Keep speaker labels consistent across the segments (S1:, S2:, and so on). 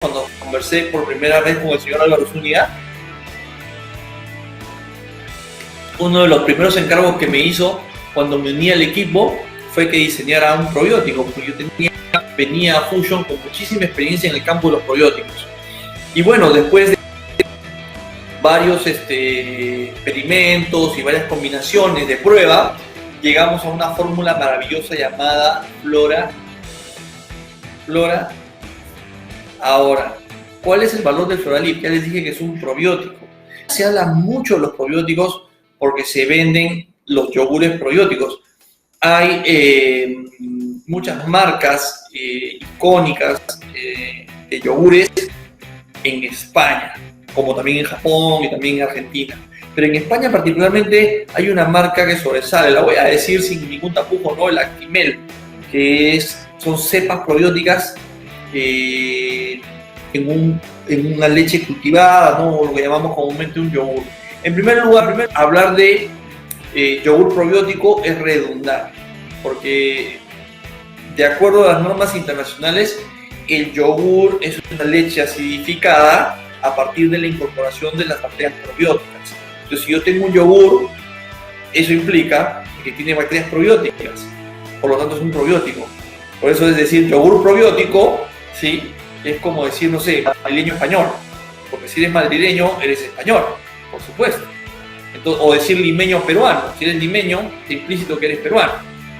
S1: cuando conversé por primera vez con el señor Álvaro Zúñiga, uno de los primeros encargos que me hizo cuando me uní al equipo fue que diseñara un probiótico, porque yo venía a Fusion con muchísima experiencia en el campo de los probióticos. Y bueno, después de varios experimentos y varias combinaciones de prueba, llegamos a una fórmula maravillosa llamada Flora. Ahora, ¿cuál es el valor del Floralip? Ya les dije que es un probiótico. Se habla mucho de los probióticos porque se venden los yogures probióticos. Hay muchas marcas icónicas de yogures en España, como también en Japón y también en Argentina. Pero en España particularmente hay una marca que sobresale, la voy a decir sin ningún tapujo, ¿no? El Actimel, que son cepas probióticas en una leche cultivada, ¿no? Lo que llamamos comúnmente un yogur. En primer lugar, hablar de yogur probiótico es redundar, porque de acuerdo a las normas internacionales, el yogur es una leche acidificada a partir de la incorporación de las bacterias probióticas. Entonces, si yo tengo un yogur, eso implica que tiene bacterias probióticas, por lo tanto es un probiótico. Por eso es decir, yogur probiótico, ¿sí? Es como decir, no sé, madrileño español, porque si eres madrileño, eres español, por supuesto. Entonces, o decir limeño peruano, si eres limeño, es implícito que eres peruano.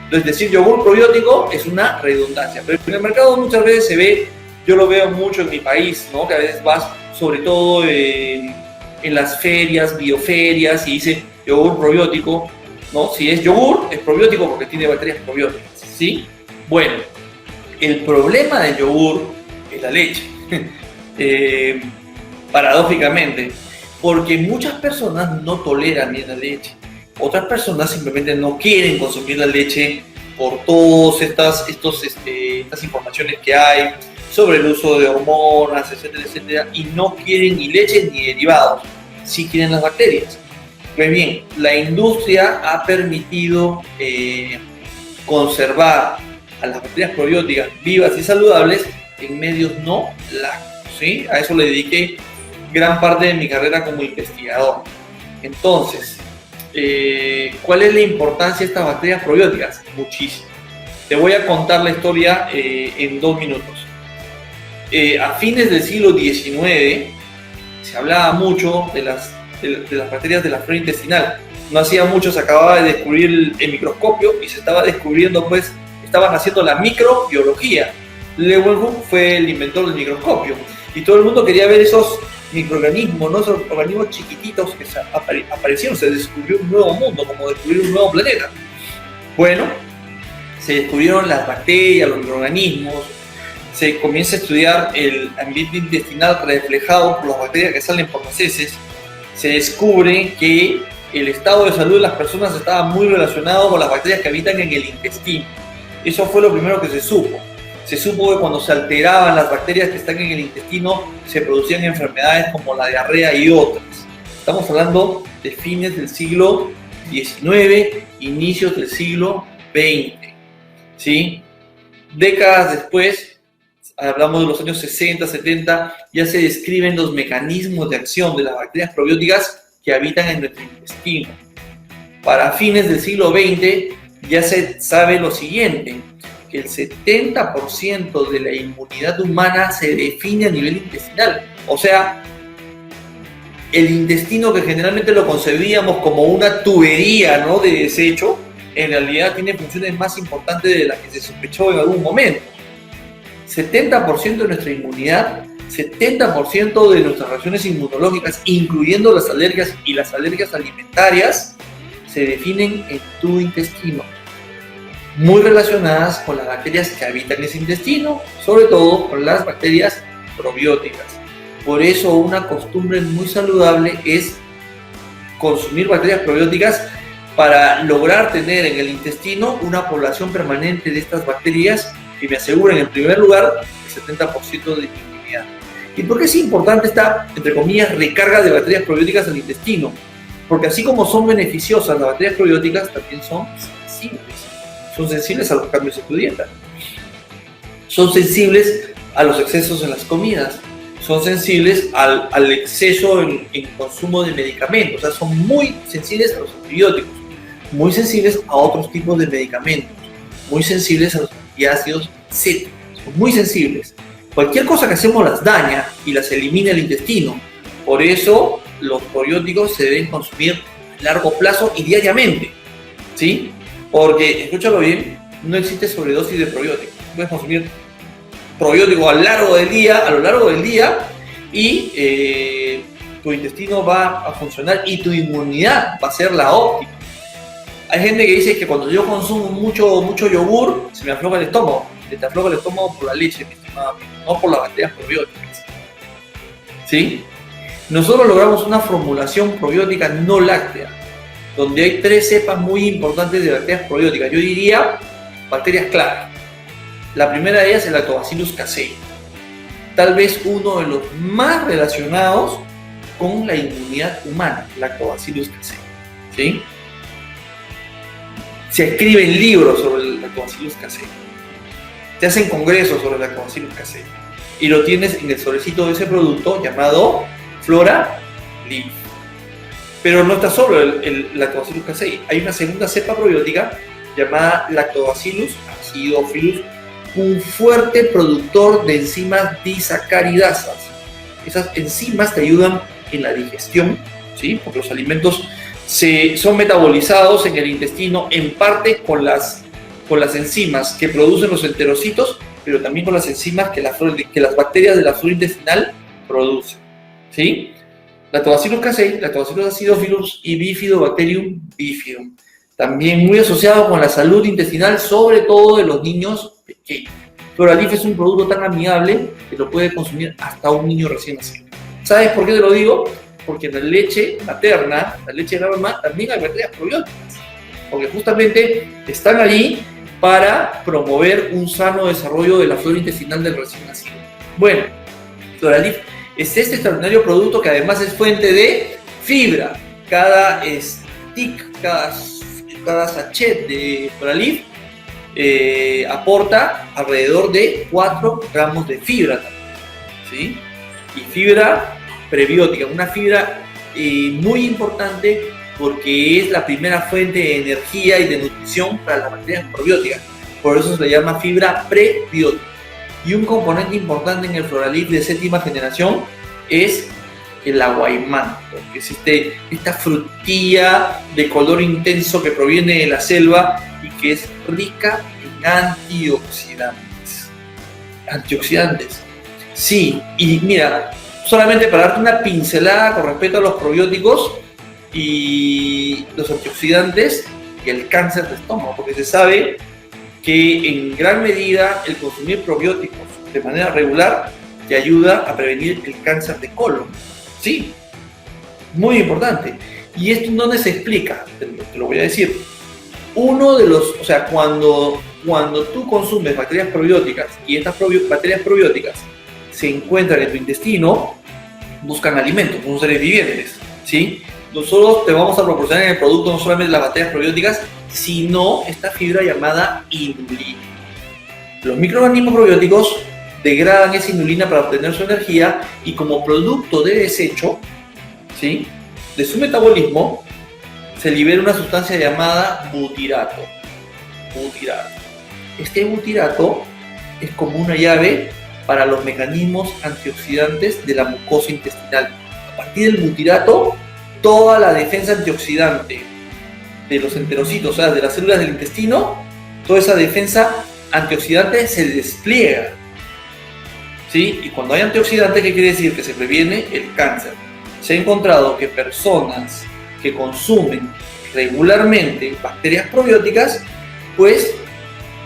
S1: Entonces, decir yogur probiótico es una redundancia, pero en el mercado muchas veces se ve, yo lo veo mucho en mi país, ¿no? Que a veces vas, sobre todo en las ferias, bioferias, y dice yogur probiótico, ¿no? Si es yogur, es probiótico porque tiene bacterias probióticas, ¿sí? Bueno, el problema del yogur es la leche, paradójicamente, porque muchas personas no toleran bien la leche. Otras personas simplemente no quieren consumir la leche por todas estas informaciones que hay sobre el uso de hormonas, etcétera, etcétera, y no quieren ni leche ni derivados, sí quieren las bacterias. Pues bien, la industria ha permitido conservar a las bacterias probióticas vivas y saludables en medios no lácteos, ¿sí? A eso le dediqué gran parte de mi carrera como investigador. Entonces, ¿cuál es la importancia de estas bacterias probióticas? Muchísimo. Te voy a contar la historia en 2 minutos. A fines del siglo XIX se hablaba mucho de las bacterias de la flora intestinal. No hacía mucho, se acababa de descubrir el microscopio y se estaba descubriendo, pues, estaban haciendo la microbiología. Leeuwenhoek fue el inventor del microscopio y todo el mundo quería ver esos microorganismos, ¿no? Esos organismos chiquititos que aparecieron. Se descubrió un nuevo mundo, como descubrir un nuevo planeta. Bueno, se descubrieron las bacterias, los microorganismos, se comienza a estudiar el ambiente intestinal reflejado por las bacterias que salen por las heces. Se descubre que el estado de salud de las personas estaba muy relacionado con las bacterias que habitan en el intestino. Eso fue lo primero que se supo. Se supo que cuando se alteraban las bacterias que están en el intestino, se producían enfermedades como la diarrea y otras. Estamos hablando de fines del siglo XIX, inicios del siglo XX, ¿sí? Décadas después, hablamos de los años 60, 70, ya se describen los mecanismos de acción de las bacterias probióticas que habitan en nuestro intestino. Para fines del siglo XX ya se sabe lo siguiente, que el 70% de la inmunidad humana se define a nivel intestinal. O sea, el intestino, que generalmente lo concebíamos como una tubería, ¿no?, de desecho, en realidad tiene funciones más importantes de las que se sospechó en algún momento. 70% de nuestra inmunidad, 70% de nuestras reacciones inmunológicas, incluyendo las alergias y las alergias alimentarias, se definen en tu intestino, muy relacionadas con las bacterias que habitan ese intestino, sobre todo con las bacterias probióticas. Por eso una costumbre muy saludable es consumir bacterias probióticas para lograr tener en el intestino una población permanente de estas bacterias que me aseguren, en primer lugar, el 70% de inmunidad. ¿Y por qué es importante esta, entre comillas, recarga de bacterias probióticas al intestino? Porque así como son beneficiosas las bacterias probióticas, también son sensibles. Son sensibles a los cambios en tu dieta. Son sensibles a los excesos en las comidas. son sensibles al exceso en consumo de medicamentos, o sea, son muy sensibles a los antibióticos, muy sensibles a otros tipos de medicamentos, muy sensibles a los antiácidos cítricos, son muy sensibles. Cualquier cosa que hacemos las daña y las elimina el intestino. Por eso los probióticos se deben consumir a largo plazo y diariamente, ¿sí? Porque, escúchalo bien, no existe sobredosis de probióticos. Puedes consumir probióticos a lo largo del día y tu intestino va a funcionar y tu inmunidad va a ser la óptima. Hay gente que dice que cuando yo consumo mucho yogur, se me afloja el estómago. Se te afloja el estómago por la leche, mi estimado amigo, no por las bacterias probióticas. ¿Sí? Nosotros logramos una formulación probiótica no láctea, donde hay 3 cepas muy importantes de bacterias probióticas. Yo diría bacterias clave. La primera de ellas es el Lactobacillus casei, tal vez uno de los más relacionados con la inmunidad humana, Lactobacillus casei. ¿Sí? Se escriben libros sobre el Lactobacillus casei, te hacen congresos sobre el Lactobacillus casei y lo tienes en el sobrecito de ese producto llamado Flora Leaf. Pero no está solo el Lactobacillus casei, hay una segunda cepa probiótica llamada Lactobacillus acidophilus, un fuerte productor de enzimas disacaridasas. Esas enzimas te ayudan en la digestión, ¿sí? Porque los alimentos son metabolizados en el intestino en parte con las enzimas que producen los enterocitos, pero también con las enzimas que las bacterias de la flora intestinal producen, ¿sí? Lactobacillus casei, Lactobacillus acidophilus y Bifidobacterium bifidum, también muy asociado con la salud intestinal, sobre todo de los niños pequeños. Flora Leaf es un producto tan amigable que lo puede consumir hasta un niño recién nacido. ¿Sabes por qué te lo digo? Porque en la leche materna, la leche de la mamá, también hay bacterias probióticas, porque justamente están allí para promover un sano desarrollo de la flora intestinal del recién nacido. Bueno, Flora Leaf es este extraordinario producto que además es fuente de fibra. Cada stick, cada sachet de Flora Leaf aporta alrededor de 4 gramos de fibra también, ¿sí? Y fibra prebiótica, una fibra muy importante porque es la primera fuente de energía y de nutrición para las bacterias probióticas. Por eso se le llama fibra prebiótica. Y un componente importante en el Flora Leaf de 7ª generación es el aguaimanto, que es esta frutilla de color intenso que proviene de la selva y que es rica en antioxidantes. Antioxidantes. Sí, y mira, solamente para darte una pincelada con respecto a los probióticos y los antioxidantes y el cáncer de estómago, porque se sabe que en gran medida el consumir probióticos de manera regular te ayuda a prevenir el cáncer de colon. Sí, muy importante. Y esto no se explica, te lo voy a decir. Cuando tú consumes bacterias probióticas y estas bacterias probióticas se encuentran en tu intestino, buscan alimentos, son seres vivientes, ¿sí? Nosotros te vamos a proporcionar en el producto no solamente las bacterias probióticas, sino esta fibra llamada inulina. Los microorganismos probióticos degradan esa inulina para obtener su energía y como producto de desecho, ¿sí?, de su metabolismo, se libera una sustancia llamada butirato. Este butirato es como una llave para los mecanismos antioxidantes de la mucosa intestinal. A partir del butirato, toda la defensa antioxidante de los enterocitos, o sea, de las células del intestino, toda esa defensa antioxidante se despliega, ¿sí? Y cuando hay antioxidante, ¿qué quiere decir? Que se previene el cáncer. Se ha encontrado que personas que consumen regularmente bacterias probióticas, pues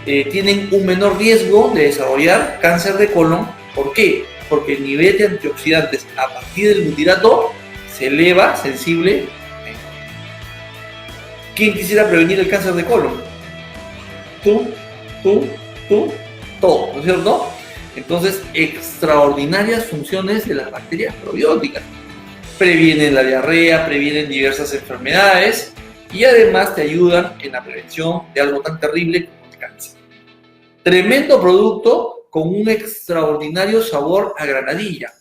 S1: tienen un menor riesgo de desarrollar cáncer de colon. ¿Por qué? Porque el nivel de antioxidantes a partir del butirato se eleva sensiblemente. ¿Quién quisiera prevenir el cáncer de colon? Tú, todos, ¿no es cierto? Entonces, extraordinarias funciones de las bacterias probióticas. Previenen la diarrea, previenen diversas enfermedades y además te ayudan en la prevención de algo tan terrible como el cáncer. Tremendo producto con un extraordinario sabor a granadilla.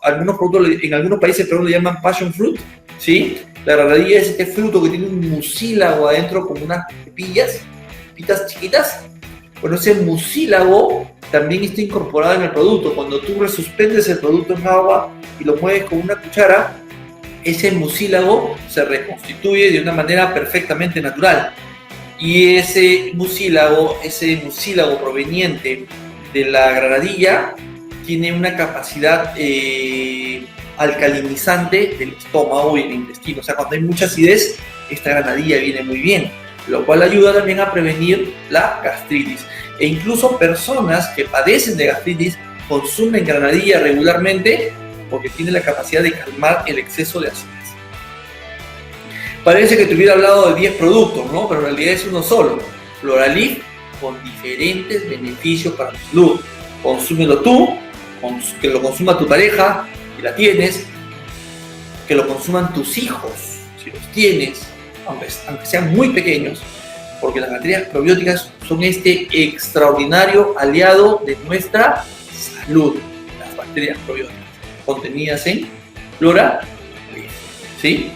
S1: algunos productos, en algunos países le llaman passion fruit, ¿sí? La granadilla es este fruto que tiene un mucílago adentro como unas pepitas chiquitas. Bueno, ese mucílago también está incorporado en el producto. Cuando tú resuspendes el producto en agua y lo mueves con una cuchara, ese mucílago se reconstituye de una manera perfectamente natural. Y ese mucílago proveniente de la granadilla tiene una capacidad alcalinizante del estómago y el intestino. O sea, cuando hay mucha acidez, esta granadilla viene muy bien, lo cual ayuda también a prevenir la gastritis. E incluso personas que padecen de gastritis consumen granadilla regularmente porque tiene la capacidad de calmar el exceso de acidez. Parece que te hubiera hablado de 10 productos, ¿no? Pero en realidad es uno solo. Floralif, con diferentes beneficios para tu salud. Consúmelo tú, que lo consuma tu pareja, si la tienes, que lo consuman tus hijos, si los tienes, aunque sean muy pequeños, porque las bacterias probióticas son este extraordinario aliado de nuestra salud, las bacterias probióticas, contenidas en Floralif, ¿sí?